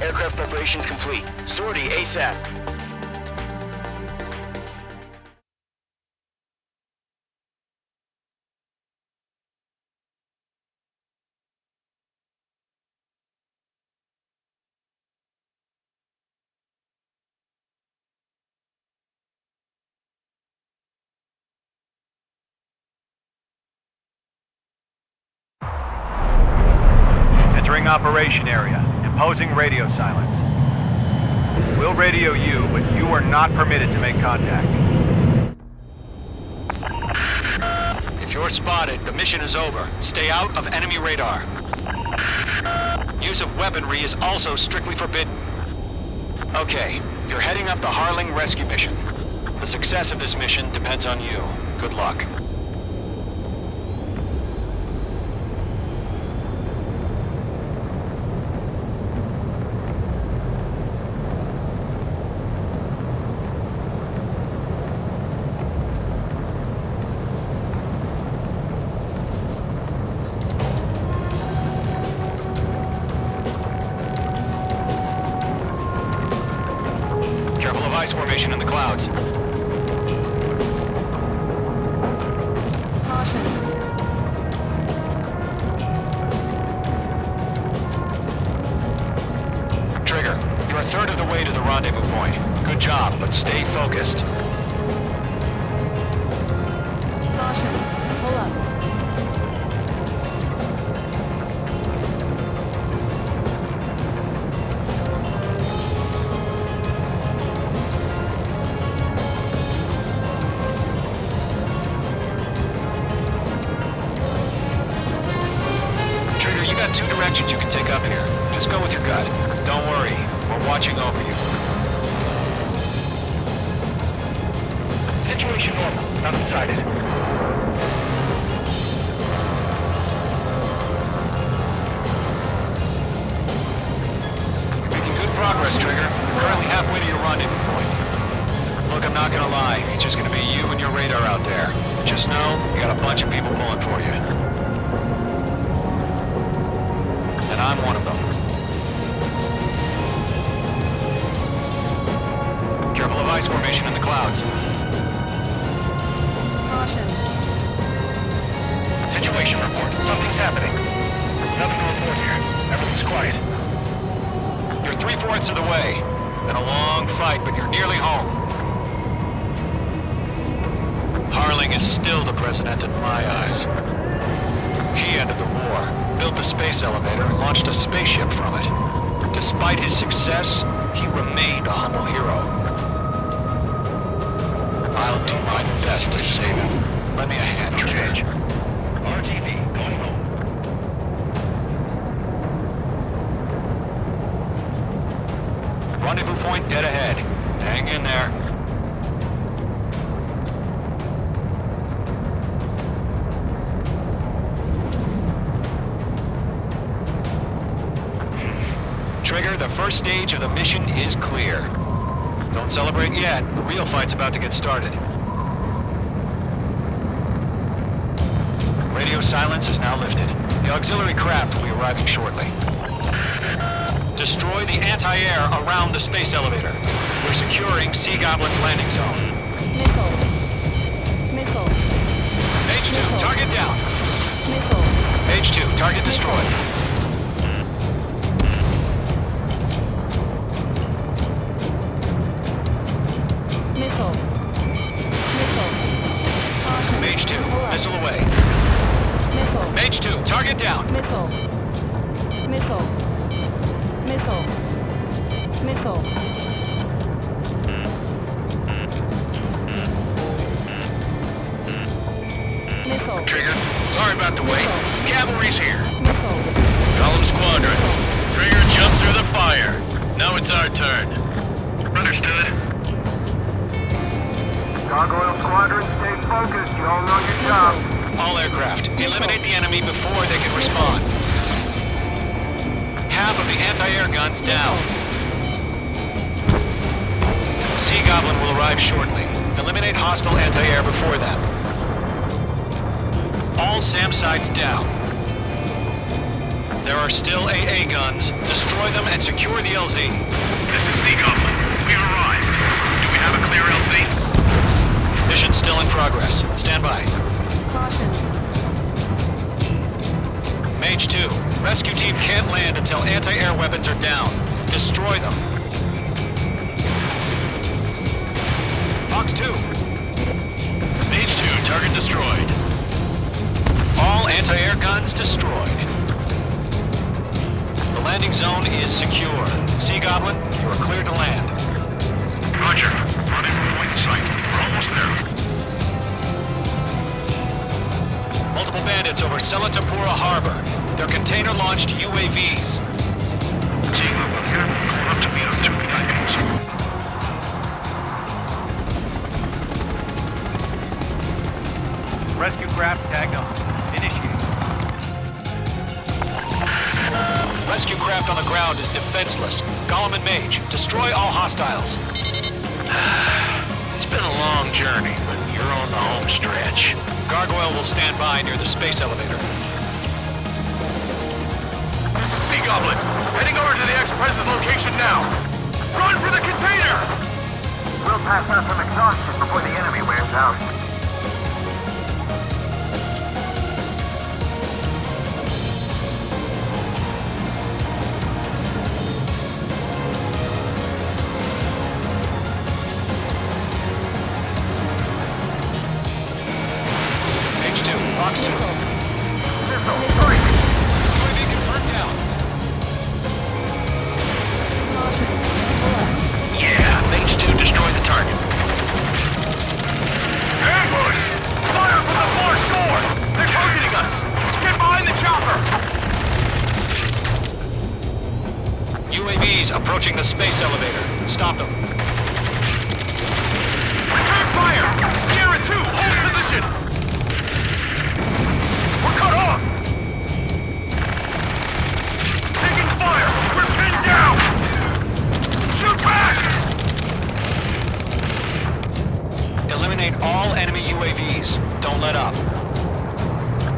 Aircraft preparations complete. Sortie ASAP. Entering operation area. Imposing radio silence. We'll radio you, but you are not permitted to make contact. If you're spotted, the mission is over. Stay out of enemy radar. Use of weaponry is also strictly forbidden. Okay, you're heading up the Harling rescue mission. The success of this mission depends on you. Good luck. Ice formation in the clouds. Trigger, you're a third of the way to the rendezvous point. Good job, but stay focused. Pull up. Two directions you can take up here. Just go with your gut. Don't worry, we're watching over you. Situation normal. Nothing sighted. You're making good progress, Trigger. You're currently halfway to your rendezvous point. Look, I'm not gonna lie. It's just gonna be you and your radar out there. Just know, you got a bunch of people pulling for you. I'm one of them. Careful of ice formation in the clouds. Caution. Situation report. Something's happening. Nothing to report here. Everything's quiet. You're 3/4 of the way. Been a long fight, but you're nearly home. Harling is still the president in my eyes. He ended the war, built the space elevator, and launched a spaceship from it. Despite his success, he remained a humble hero. I'll do my best to save him. Lend me a hand, Trigger. RTV, going home. Rendezvous point dead ahead. Hang in there. Trigger, the first stage of the mission is clear. Don't celebrate yet. The real fight's about to get started. Radio silence is now lifted. The auxiliary craft will be arriving shortly. Destroy the anti-air around the space elevator. We're securing Sea Goblin's landing zone. Missile. H2, target down. Missile. H2, target destroyed. Missile. H2, missile away. Missile. H2, target down. Missile. Missile. Missile. Missile. Missile. Trigger, sorry about the wait. Cavalry's here. Missile. Column Squadron. Trigger jumped through the fire. Now it's our turn. Understood. Gargoyle Squadron, stay focused. You all know your job. All aircraft, eliminate the enemy before they can respond. Half of the anti-air guns down. Sea Goblin will arrive shortly. Eliminate hostile anti-air before them. All SAM sites down. There are still AA guns. Destroy them and secure the LZ. This is Sea Goblin. We arrived. Do we have a clear LZ? Mission still in progress. Stand by. Caution. Mage 2, rescue team can't land until anti-air weapons are down. Destroy them. Fox 2. Mage 2, target destroyed. All anti-air guns destroyed. The landing zone is secure. Sea Goblin, you are cleared to land. Roger. Running from point sight. We're almost there. Multiple bandits over Selatapura Harbor. They're container-launched UAVs. Seeing them up here, going up to meet on 2 beacons. Rescue craft tagged on. Initiate. Rescue craft on the ground is defenseless. Gollum and Mage, destroy all hostiles. It's been a long journey, but you're on the home stretch. Gargoyle will stand by near the space elevator. Sea Goblin, heading over to the Express's location now. Run for the container! We'll pass out some exhaustion before the enemy wears out. H2, Fox 2. Missile, hurry! UAV confirmed down. Yeah, Mage 2 destroyed the target. Ambush! Fire from the far shore! They're targeting us! Get behind the chopper! UAVs approaching the space elevator. Stop them. Return fire! Sierra 2, hold position! We're cut off! Taking fire! We're pinned down! Shoot back! Eliminate all enemy UAVs. Don't let up.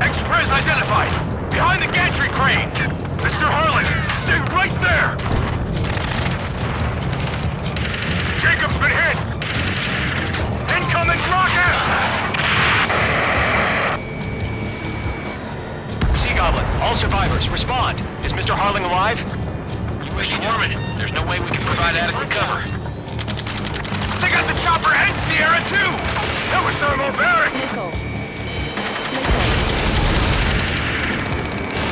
Express identified! Behind the gantry crane! Mr. Harlan, stay right there! Jacob's been hit! Incoming rocket! Sea Goblin, all survivors, respond. Is Mr. Harling alive? We're swarming. There's no way we can provide adequate cover. They got the chopper and Sierra 2! That was thermobaric! Missile.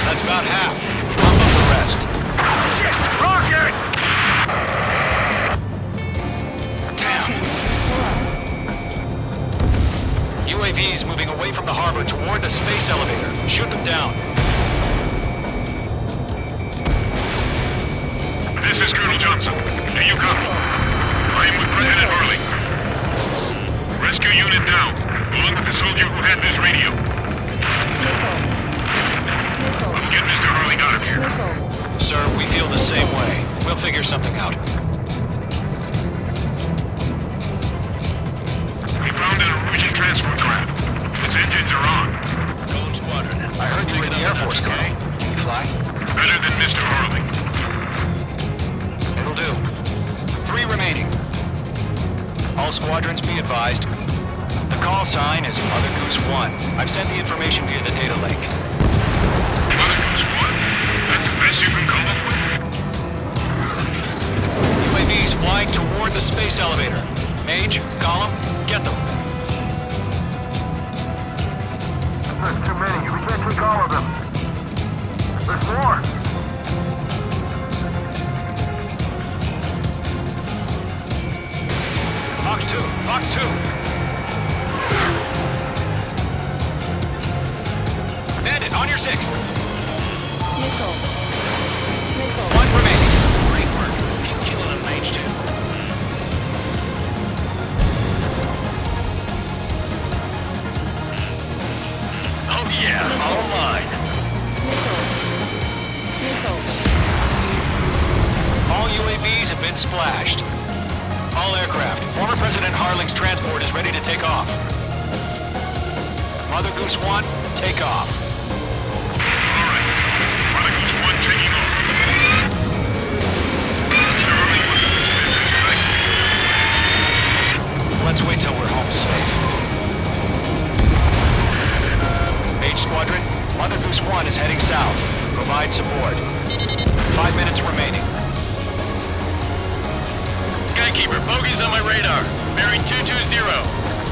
That's about half. Pump up the rest. Shit! Rocket! Damn. UAVs moving away from the harbor toward the space elevator. Shoot them down. This is Colonel Johnson. Do you copy? I am with President Grab his radio. Missile. Missile. Let's get Mr. Harling out of here. Missile. Sir, we feel the same way. We'll figure something out. We found an Erusian transport craft. Its engines are on. Golem Squadron. I heard you were in the Air Force, Colonel. Can you fly? Better than Mr. Harling. It'll do. 3 remaining. All squadrons be advised. The call sign is Mother Goose 1. I've sent the information via the data link. Mother Goose 1? That's the best you can come up with? UAVs flying toward the space elevator. Mage, Column, get them. There's too many. We can't take all of them. There's more. Fox 2, Fox 2. Bandit, on your 6. Missile. Missile. 1 remaining. Great work. Keep killing them, Mage 2. Oh yeah, all mine. Missile. Missile. All UAVs have been splashed. All aircraft. Former President Harling's transport is ready to take off. Mother Goose 1, take off. Alright. Mother Goose 1 taking off. Mr. Harling wants to extend his flight. Let's wait till we're home safe. Mage Squadron, Mother Goose 1 is heading south. Provide support. 5 minutes remaining. Skykeeper, bogeys on my radar. Bearing 220.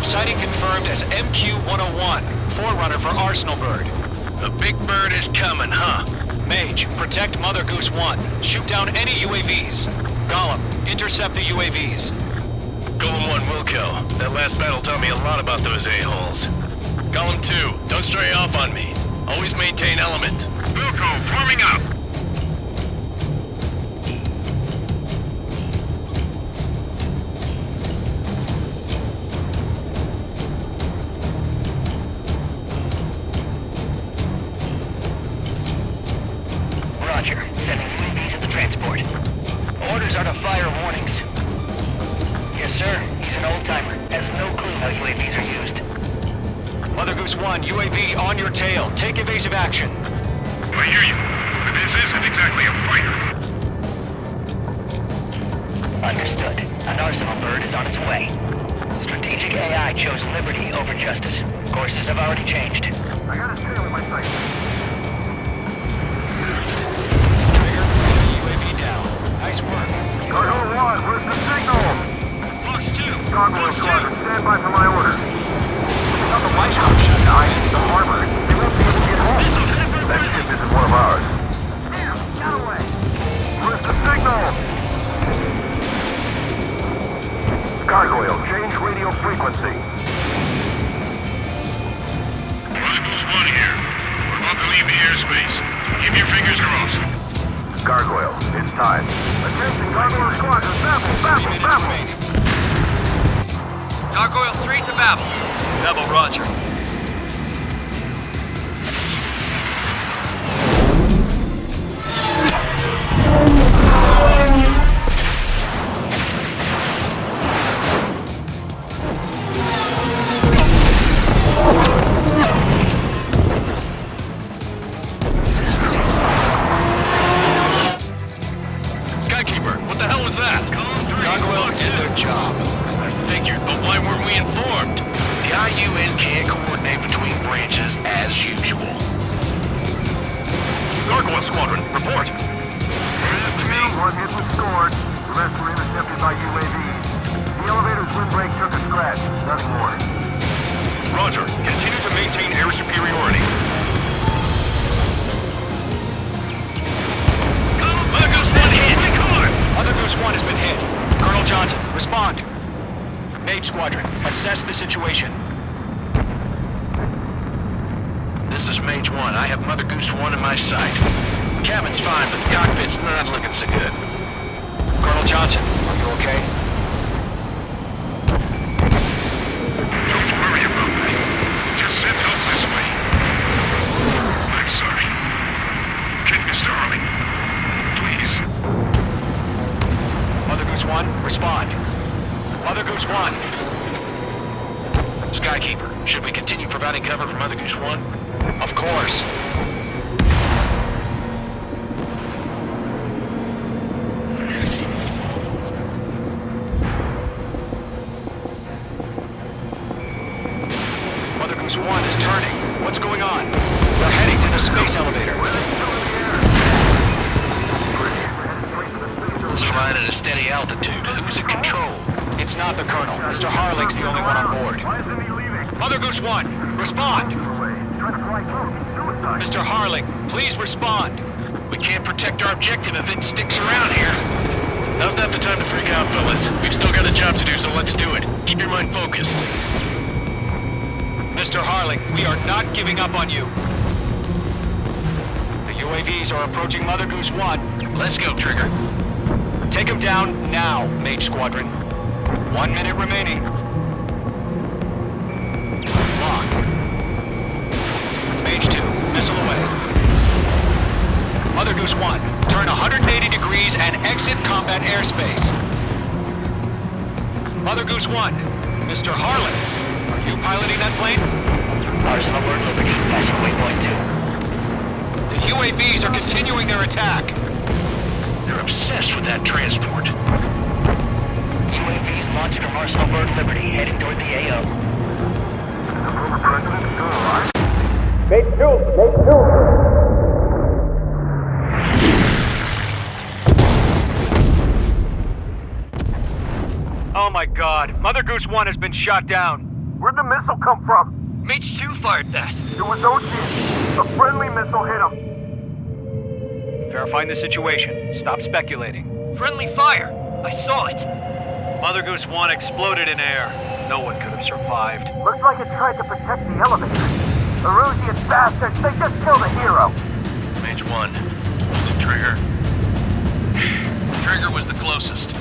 Sighting confirmed as MQ-101, forerunner for Arsenal Bird. The big bird is coming, huh? Mage, protect Mother Goose 1. Shoot down any UAVs. Gollum, intercept the UAVs. Golem 1 will kill. That last battle taught me a lot about those a-holes. Golem 2, don't stray off on me. Always maintain element. Wilco, forming up. Roger. Sending UAVs at the transport. Orders are to fire warnings. Yes, sir. He's an old-timer. Has no clue how UAVs are used. Mother Goose 1, UAV on your tail. Take evasive action. I hear you. But this isn't exactly a fighter. Understood. An Arsenal bird is on its way. Strategic AI chose liberty over justice. Courses have already changed. I got his tail in my sight. Trigger, UAV down. Nice work. Gargoyle 1, where's the signal? Fox 2. Gargoyle Squadron, stand by for my orders. The lights don't shut down. The armor. They won't be able to get home. That ship isn't one of ours. Damn, get away. Where's the signal? Gargoyle, change radio frequency. Mother Goose 1 here. We're about to leave the airspace. Keep your fingers crossed. Gargoyle, it's time. Attention, Gargoyle Squadron, Babel, 3 Babel, minutes Babel. remaining. Gargoyle 3 to Babel. Double roger. Skykeeper, what the hell was that? Gargoyle did their job. I figured, but why weren't we informed? The IUN can't coordinate between branches as usual. Gargoyle Squadron, report. One hit was scored. The rest were intercepted by UAVs. The elevator's windbreak took a scratch. Nothing more. Roger. Continue to maintain air superiority. Mother Goose 1 hit! Mother Goose 1 has been hit. Colonel Johnson, respond. Mage Squadron, assess the situation. This is Mage 1. I have Mother Goose 1 in my sight. Cabin's fine, but the cockpit's not looking so good. Colonel Johnson, are you okay? Don't worry about that. Just sit Goose 1. Skykeeper, should we continue providing cover for Mother Goose 1? Of course. Mother Goose 1 is turning. What's going on? They're heading to the space elevator. It's flying at a steady altitude. Who's in control? It's not the Colonel. Mr. Harling's the only one on board. Mother Goose 1, respond! Mr. Harling, please respond. We can't protect our objective if it sticks around here. Now's not the time to freak out, fellas. We've still got a job to do, so let's do it. Keep your mind focused. Mr. Harling, we are not giving up on you. The UAVs are approaching Mother Goose 1. Let's go, Trigger. Take him down now, Mage Squadron. 1 minute remaining. Locked. Mage 2, missile away. Mother Goose 1, turn 180 degrees and exit combat airspace. Mother Goose 1, Mr. Harling, are you piloting that plane? Arsenal Bird Liberty, passing waypoint 2. The UAVs are continuing their attack. They're obsessed with that transport. UAVs launched from Arsenal Bird Liberty, heading toward the AO. Oh my god, Mother Goose 1 has been shot down. Where'd the missile come from? Mage 2 fired that. It was Ocean. A friendly missile hit him. Verifying the situation. Stop speculating. Friendly fire. I saw it. Mother Goose 1 exploded in air. No one could have survived. Looks like it tried to protect the elevator. Erusian bastards, they just killed a hero. Mage 1. Was it Trigger? Trigger was the closest.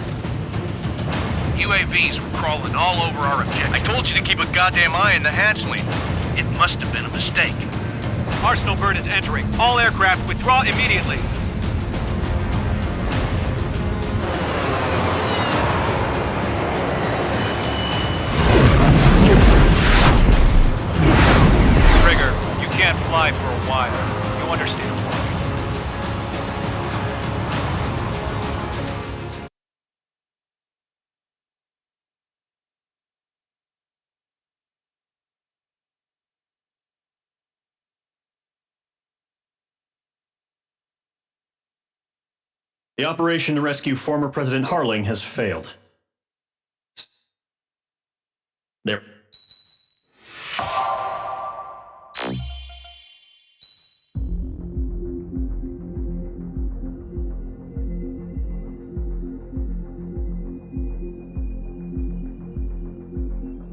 UAVs were crawling all over our objective. I told you to keep a goddamn eye on the hatchling. It must have been a mistake. Arsenal Bird is entering. All aircraft withdraw immediately. Trigger, you can't fly for a while. You understand? The operation to rescue former President Harling has failed. There.